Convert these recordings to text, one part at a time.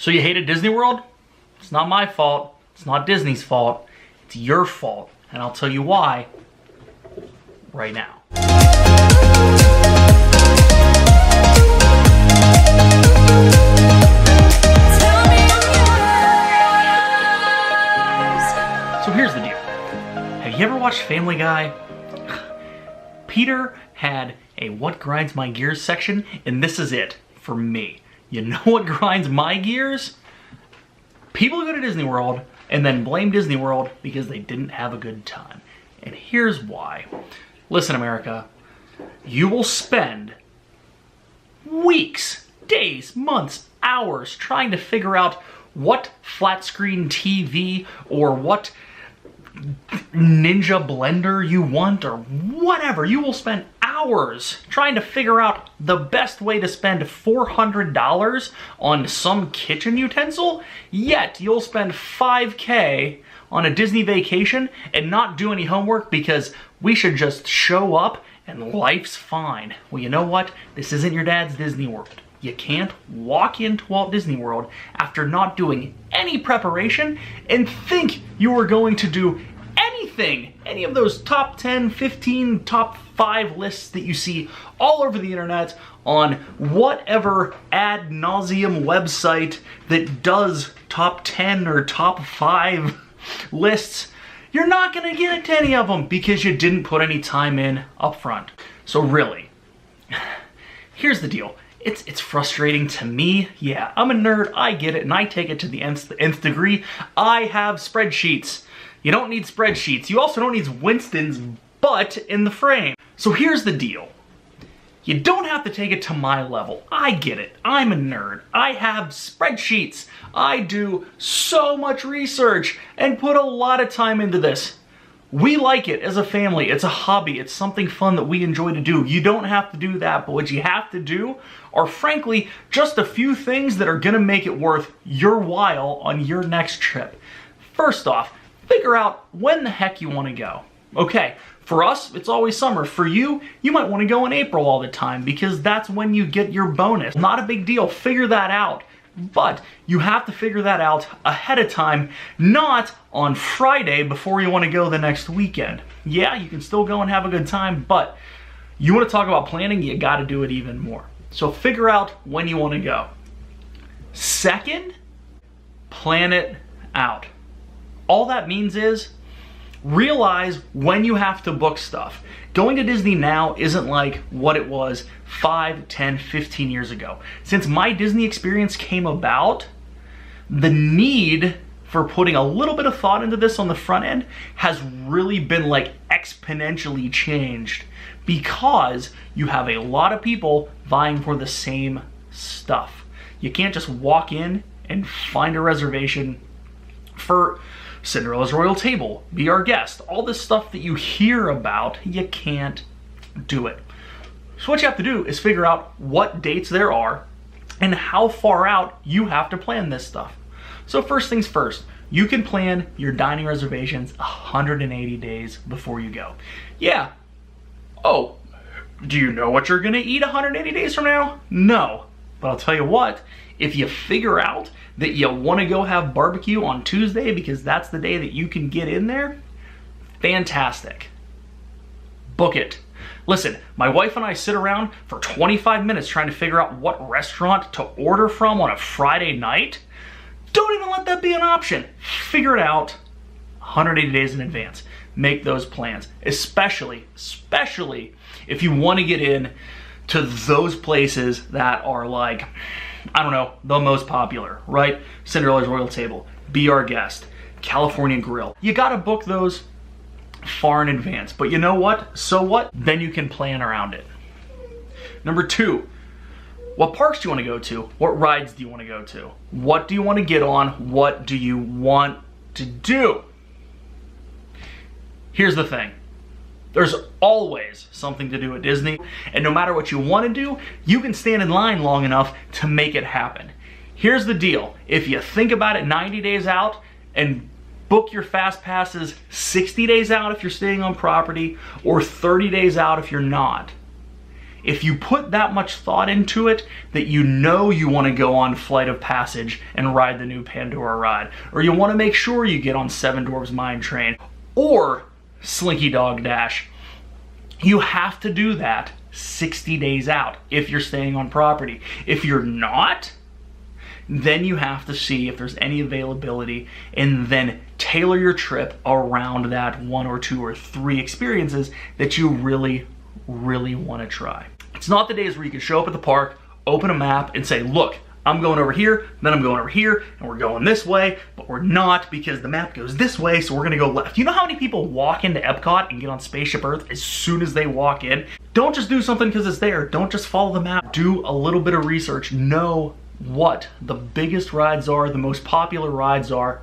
So you hated Disney World? It's not my fault. It's not Disney's fault. It's your fault. And I'll tell you why right now. So here's the deal. Have you ever watched Family Guy? Peter had a what grinds my gears section, and this is it for me. You know what grinds my gears? People go to Disney World and then blame Disney World because they didn't have a good time. And here's why. Listen, America, you will spend weeks, days, months, hours trying to figure out what flat screen TV or what Ninja blender you want or whatever. You will spend hours trying to figure out the best way to spend $400 on some kitchen utensil, yet you'll spend $5K on a Disney vacation and not do any homework because we should just show up and life's fine. Well, you know what? This isn't your dad's Disney World. You can't walk into Walt Disney World after not doing any preparation and think you are going to do anything, any of those top 10, 15, top 5 lists that you see all over the internet on whatever ad nauseum website that does top 10 or top 5 lists. You're not gonna get to any of them because you didn't put any time in up front. So really, here's the deal. It's frustrating to me. Yeah, I'm a nerd, I get it, and I take it to the nth degree. I have spreadsheets. You don't need spreadsheets. You also don't need Winston's butt in the frame. So here's the deal. You don't have to take it to my level. I get it. I'm a nerd. I have spreadsheets. I do so much research and put a lot of time into this. We like it as a family. It's a hobby. It's something fun that we enjoy to do. You don't have to do that, but what you have to do are, frankly, just a few things that are gonna make it worth your while on your next trip. First off, figure out when the heck you wanna go. Okay, for us, it's always summer. For you, you might wanna go in April all the time because that's when you get your bonus. Not a big deal, figure that out. But you have to figure that out ahead of time, not on Friday before you want to go the next weekend. Yeah, you can still go and have a good time, but you want to talk about planning, you got to do it even more. So figure out when you want to go. Second, plan it out. All that means is realize when you have to book stuff. Going to Disney now isn't like what it was 5, 10, 15 years ago. Since my Disney experience came about, the need for putting a little bit of thought into this on the front end has really been like exponentially changed because you have a lot of people vying for the same stuff. You can't just walk in and find a reservation for Cinderella's Royal Table, Be Our Guest, all this stuff that you hear about, you can't do it. So what you have to do is figure out what dates there are and how far out you have to plan this stuff. So first things first, you can plan your dining reservations 180 days before you go. Yeah. Oh, do you know what you're gonna eat 180 days from now? No. But I'll tell you what, if you figure out that you want to go have barbecue on Tuesday because that's the day that you can get in there, fantastic. Book it. Listen, my wife and I sit around for 25 minutes trying to figure out what restaurant to order from on a Friday night. Don't even let that be an option. Figure it out 180 days in advance. Make those plans, especially if you want to get in to those places that are like, I don't know, the most popular, right? Cinderella's Royal Table, Be Our Guest, California Grill. You gotta book those far in advance, but you know what? So what? Then you can plan around it. Number 2, what parks do you wanna go to? What rides do you wanna go to? What do you wanna get on? What do you want to do? Here's the thing. There's always something to do at Disney, and no matter what you want to do, you can stand in line long enough to make it happen. Here's the deal. If you think about it 90 days out and book your fast passes 60 days out if you're staying on property or 30 days out if you're not, if you put that much thought into it that you know you want to go on Flight of Passage and ride the new Pandora ride, or you want to make sure you get on Seven Dwarfs Mine Train or Slinky Dog Dash, you have to do that 60 days out if you're staying on property. If you're not, then you have to see if there's any availability and then tailor your trip around that 1 or 2 or 3 experiences that you really, really want to try. It's not the days where you can show up at the park, open a map and say, look, I'm going over here, then I'm going over here, and we're going this way, but we're not because the map goes this way, so we're gonna go left. You know how many people walk into Epcot and get on Spaceship Earth as soon as they walk in? Don't just do something because it's there. Don't just follow the map. Do a little bit of research. Know what the biggest rides are, the most popular rides are,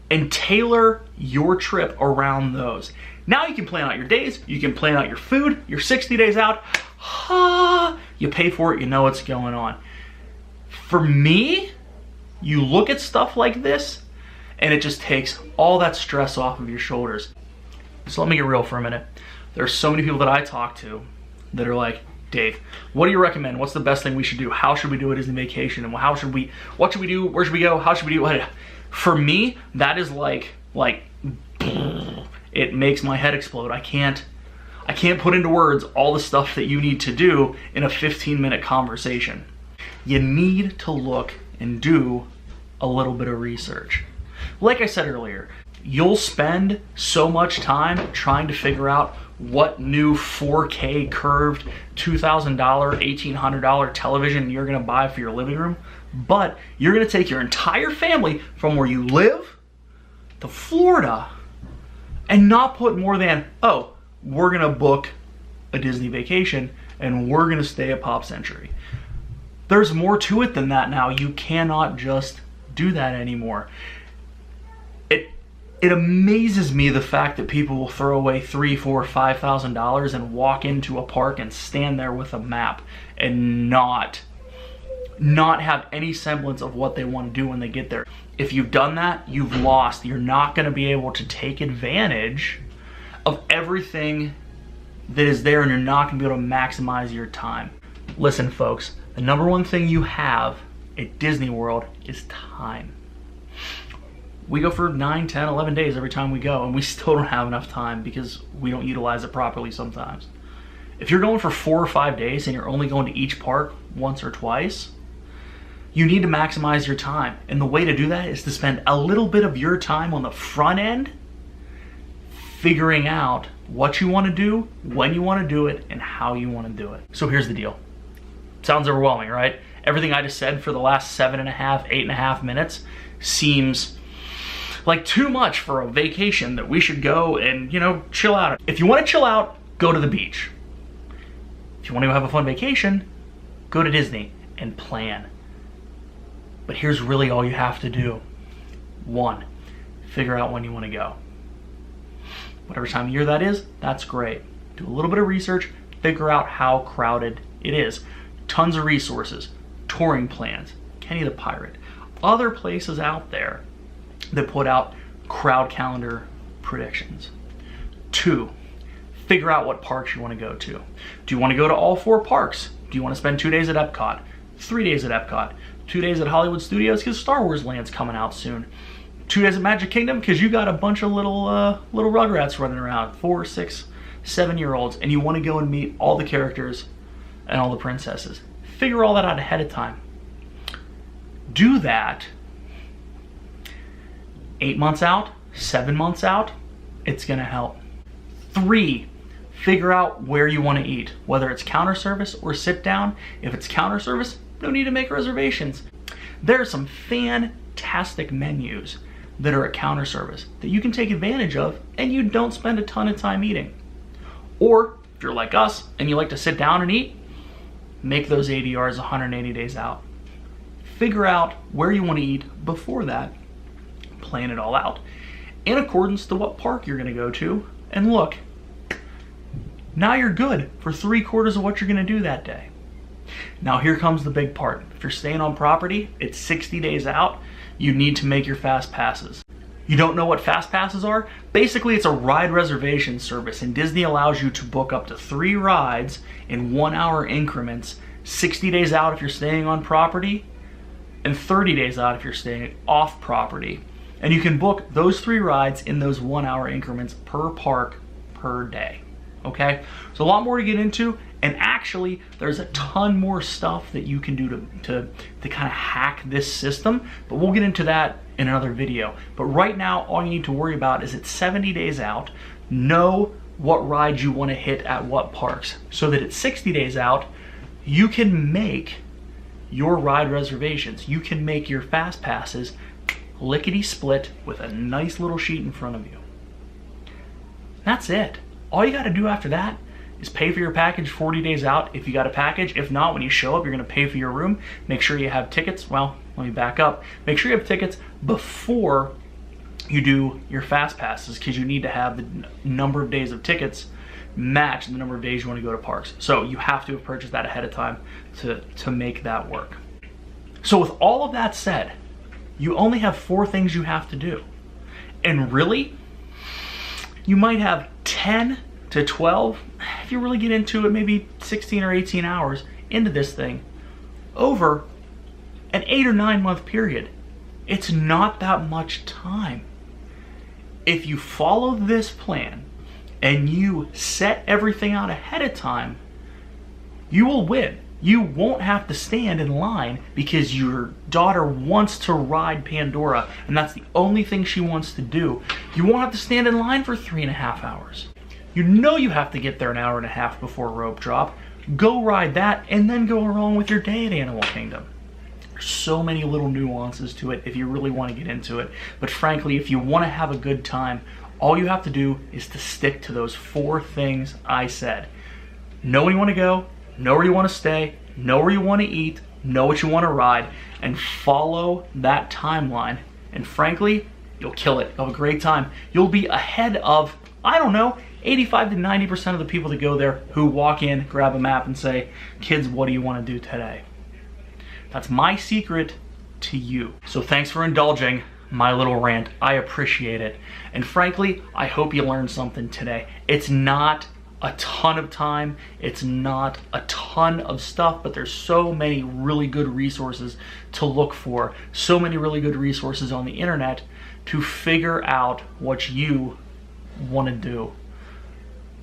and tailor your trip around those. Now you can plan out your days, you can plan out your food, you're 60 days out, you pay for it, you know what's going on. For me, you look at stuff like this and it just takes all that stress off of your shoulders. So let me get real for a minute. There are so many people that I talk to that are like, Dave, what do you recommend? What's the best thing we should do? How should we do a Disney vacation? And what should we do? Where should we go? How should we do it? For me, that is like it makes my head explode. I can't put into words all the stuff that you need to do in a 15-minute conversation. You need to look and do a little bit of research. Like I said earlier, you'll spend so much time trying to figure out what new 4K curved $2,000, $1,800 television you're gonna buy for your living room, but you're gonna take your entire family from where you live to Florida and not put more than, oh, we're gonna book a Disney vacation and we're gonna stay at Pop Century. There's more to it than that now. You cannot just do that anymore. It amazes me the fact that people will throw away $3,000, $4,000, $5,000 and walk into a park and stand there with a map and not have any semblance of what they want to do when they get there. If you've done that, you've lost. You're not going to be able to take advantage of everything that is there, and you're not going to be able to maximize your time. Listen, folks, the number one thing you have at Disney World is time. We go for 9, 10, 11 days every time we go, and we still don't have enough time because we don't utilize it properly sometimes. If you're going for 4 or 5 days and you're only going to each park once or twice, you need to maximize your time. And the way to do that is to spend a little bit of your time on the front end figuring out what you want to do, when you want to do it, and how you want to do it. So here's the deal. Sounds overwhelming, right? Everything I just said for the last 7.5, 8.5 minutes seems like too much for a vacation that we should go and, chill out. If you want to chill out, go to the beach. If you want to have a fun vacation, go to Disney and plan. But here's really all you have to do. 1, figure out when you want to go. Whatever time of year that is, that's great. Do a little bit of research, figure out how crowded it is. Tons of resources, touring plans, Kenny the Pirate, other places out there that put out crowd calendar predictions. 2, figure out what parks you want to go to. Do you want to go to all 4 parks? Do you want to spend 2 days at Epcot, 3 days at Epcot, 2 days at Hollywood Studios because Star Wars Land's coming out soon, 2 days at Magic Kingdom because you got a bunch of little Rugrats running around, 4, 6, 7-year-olds, and you want to go and meet all the characters and all the princesses. Figure all that out ahead of time. Do that 8 months out, 7 months out, it's gonna help. 3, figure out where you wanna eat, whether it's counter service or sit down. If it's counter service, no need to make reservations. There are some fantastic menus that are at counter service that you can take advantage of and you don't spend a ton of time eating. Or if you're like us and you like to sit down and eat, make those ADRs 180 days out. Figure out where you wanna eat before that. Plan it all out in accordance to what park you're going to go to, and look, now you're good for 3/4 of what you're going to do that day. Now here comes the big part. If you're staying on property, it's 60 days out, you need to make your fast passes. You don't know what fast passes are? Basically, it's a ride reservation service, and Disney allows you to book up to 3 rides in 1-hour increments, 60 days out if you're staying on property, and 30 days out if you're staying off property. And you can book those 3 rides in those 1-hour increments per park per day. Okay? So a lot more to get into, and actually there's a ton more stuff that you can do to kind of hack this system, but we'll get into that in another video. But right now, all you need to worry about is it's 70 days out, know what rides you want to hit at what parks, so that at 60 days out, you can make your ride reservations. You can make your fast passes lickety split with a nice little sheet in front of you. That's it. All you got to do after that is pay for your package 40 days out if you got a package. If not, when you show up, you're going to pay for your room. Make sure you have tickets. Well, let me back up. Make sure you have tickets before you do your fast passes, because you need to have the number of days of tickets match the number of days you want to go to parks. So you have to have purchased that ahead of time to make that work. So with all of that said, you only have 4 things you have to do. And really, you might have 10 to 12, if you really get into it, maybe 16 or 18 hours into this thing over an 8 or 9 month period. It's not that much time. If you follow this plan and you set everything out ahead of time, you will win. You won't have to stand in line because your daughter wants to ride Pandora and that's the only thing she wants to do. You won't have to stand in line for 3.5 hours. You know you have to get there an hour and a half before rope drop. Go ride that and then go along with your day at Animal Kingdom. There's so many little nuances to it if you really want to get into it. But frankly, if you want to have a good time, all you have to do is to stick to those 4 things I said. Know when you want to go, know where you want to stay, know where you want to eat, know what you want to ride, and follow that timeline. And frankly, you'll kill it. You'll have a great time. You'll be ahead of, I don't know, 85 to 90% of the people that go there who walk in, grab a map, and say, kids, what do you want to do today? That's my secret to you. So thanks for indulging my little rant. I appreciate it. And frankly, I hope you learned something today. It's not a ton of time, it's not a ton of stuff, but there's so many really good resources to look for, so many really good resources on the internet to figure out what you want to do.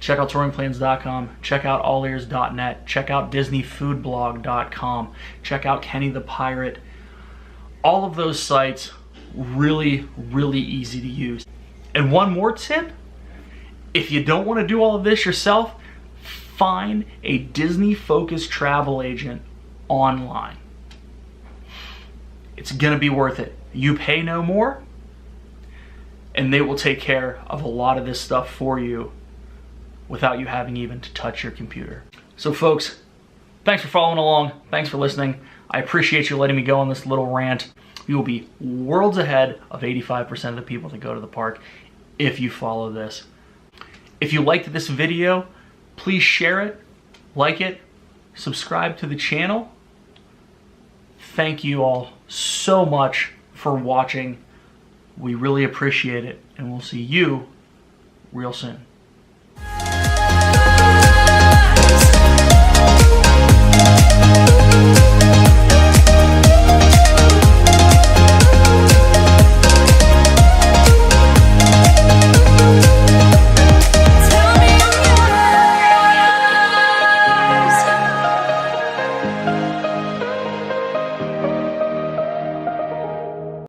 Check out touringplans.com, check out allears.net, check out disneyfoodblog.com, check out Kenny the Pirate. All of those sites, really, really easy to use. And one more tip, if you don't want to do all of this yourself, find a Disney-focused travel agent online. It's gonna be worth it. You pay no more, and they will take care of a lot of this stuff for you without you having even to touch your computer. So folks, thanks for following along. Thanks for listening. I appreciate you letting me go on this little rant. You will be worlds ahead of 85% of the people that go to the park if you follow this. If you liked this video, please share it, like it, subscribe to the channel. Thank you all so much for watching. We really appreciate it, and we'll see you real soon.